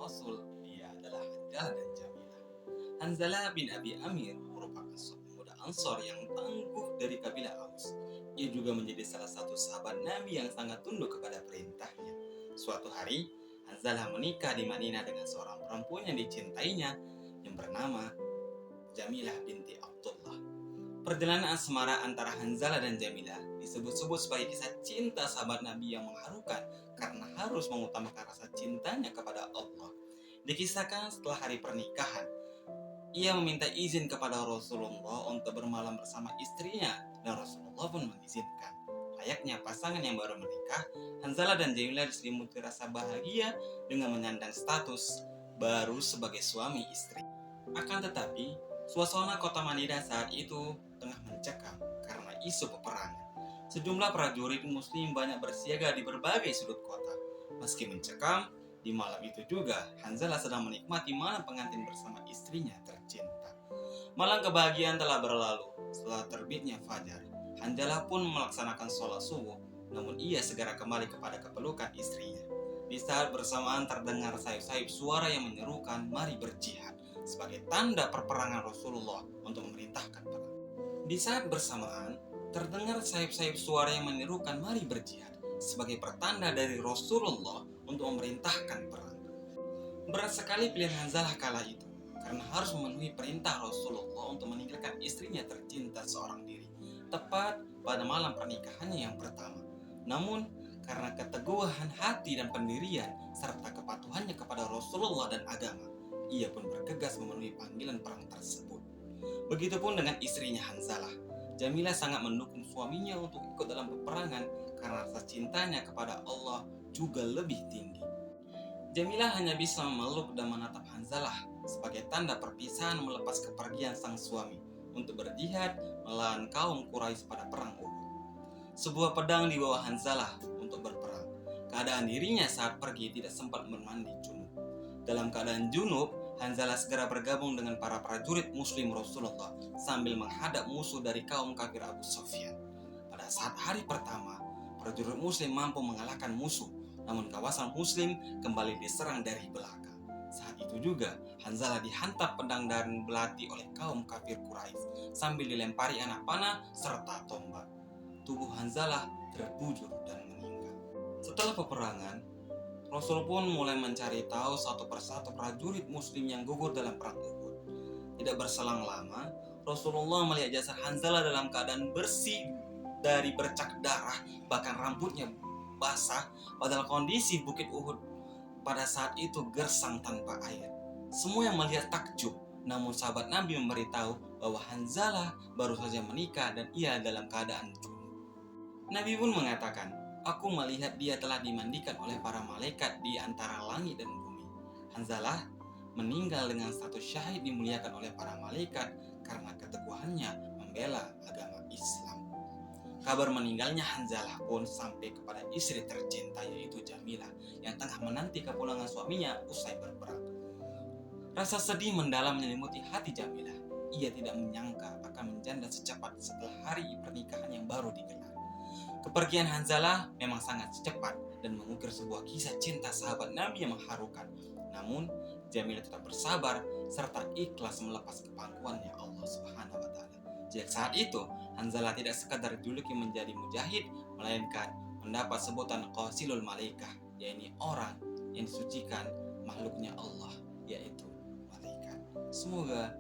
Rasul, dia adalah Hanzalah dan Jamilah. Hanzalah bin Abi Amir merupakan seorang pemuda Ansor yang tangguh dari kabilah Aus. Ia juga menjadi salah satu sahabat Nabi yang sangat tunduk kepada perintahnya. Suatu hari, Hanzalah menikah di Madinah dengan seorang perempuan yang dicintainya yang bernama Jamilah binti Abdullah. Perjalanan asmara antara Hanzalah dan Jamilah disebut-sebut sebagai kisah cinta sahabat Nabi yang mengharukan karena harus mengutamakan rasa cintanya kepada Allah. Dikisahkan setelah hari pernikahan, ia meminta izin kepada Rasulullah untuk bermalam bersama istrinya dan Rasulullah pun mengizinkan. Layaknya pasangan yang baru menikah, Hanzalah dan Jamilah diselimuti rasa bahagia dengan menyandang status baru sebagai suami istri. Akan tetapi, suasana kota Madinah saat itu tengah mencekam karena isu peperangan. Sejumlah prajurit muslim banyak bersiaga di berbagai sudut kota. Meski mencekam, di malam itu juga Hanzalah sedang menikmati malam pengantin bersama istrinya tercinta. Malam kebahagiaan telah berlalu. Setelah terbitnya fajar, Hanzalah pun melaksanakan sholat subuh, namun ia segera kembali kepada kepelukan istrinya. Di saat bersamaan terdengar sayup-sayup suara yang menyerukan, "Mari berjihad," sebagai tanda perperangan Rasulullah untuk memerintahkan perang. Di saat bersamaan, terdengar sayup-sayup suara yang menyerukan "Mari berjihad" sebagai pertanda dari Rasulullah untuk memerintahkan perang. Berat sekali pilihan Hanzalah kala itu, karena harus memenuhi perintah Rasulullah untuk meninggalkan istrinya tercinta seorang diri, tepat pada malam pernikahannya yang pertama. Namun, karena keteguhan hati dan pendirian, serta kepatuhannya kepada Rasulullah dan agama, ia pun bergegas memenuhi panggilan perang tersebut. Begitupun dengan istrinya Hanzalah. Jamilah sangat mendukung suaminya untuk ikut dalam peperangan karena rasa cintanya kepada Allah juga lebih tinggi. Jamilah hanya bisa memeluk dan menatap Hanzalah sebagai tanda perpisahan melepas kepergian sang suami untuk berjihad melawan kaum Quraisy pada perang Uhud. Sebuah pedang di bawah Hanzalah untuk berperang. Keadaan dirinya saat pergi tidak sempat bermandi junub. Dalam keadaan junub, Hanzalah segera bergabung dengan para prajurit muslim Rasulullah sambil menghadap musuh dari kaum kafir Abu Sufyan. Pada saat hari pertama, prajurit muslim mampu mengalahkan musuh, namun kawasan muslim kembali diserang dari belakang. Saat itu juga, Hanzalah dihantam pedang dan belati oleh kaum kafir Quraisy sambil dilempari anak panah serta tombak. Tubuh Hanzalah terbujur dan meninggal. Setelah peperangan, Rasul pun mulai mencari tahu satu persatu prajurit muslim yang gugur dalam perang Uhud. Tidak berselang lama, Rasulullah melihat jasad Hanzalah dalam keadaan bersih dari bercak darah, bahkan rambutnya basah, padahal kondisi bukit Uhud pada saat itu gersang tanpa air. Semua yang melihat takjub, namun sahabat Nabi memberitahu bahwa Hanzalah baru saja menikah dan ia dalam keadaan junub. Nabi pun mengatakan, "Aku melihat dia telah dimandikan oleh para malaikat di antara langit dan bumi." Hanzalah meninggal dengan status syahid dimuliakan oleh para malaikat karena keteguhannya membela agama Islam. Kabar meninggalnya Hanzalah pun sampai kepada istri tercinta yaitu Jamilah yang tengah menanti kepulangan suaminya usai berperang. Rasa sedih mendalam menyelimuti hati Jamilah. Ia tidak menyangka akan menjanda secepat setelah hari pernikahan yang baru digelar. Kepergian Hanzalah memang sangat cepat dan mengukir sebuah kisah cinta sahabat Nabi yang mengharukan. Namun, Jamilah tetap bersabar serta ikhlas melepas kepangkuannya Allah Subhanahu wa taala. Sejak saat itu, Hanzalah tidak sekadar dijuluki menjadi mujahid, melainkan mendapat sebutan Qasilul Malaikah, yaitu orang yang disucikan makhluknya Allah, yaitu malaikat. Semoga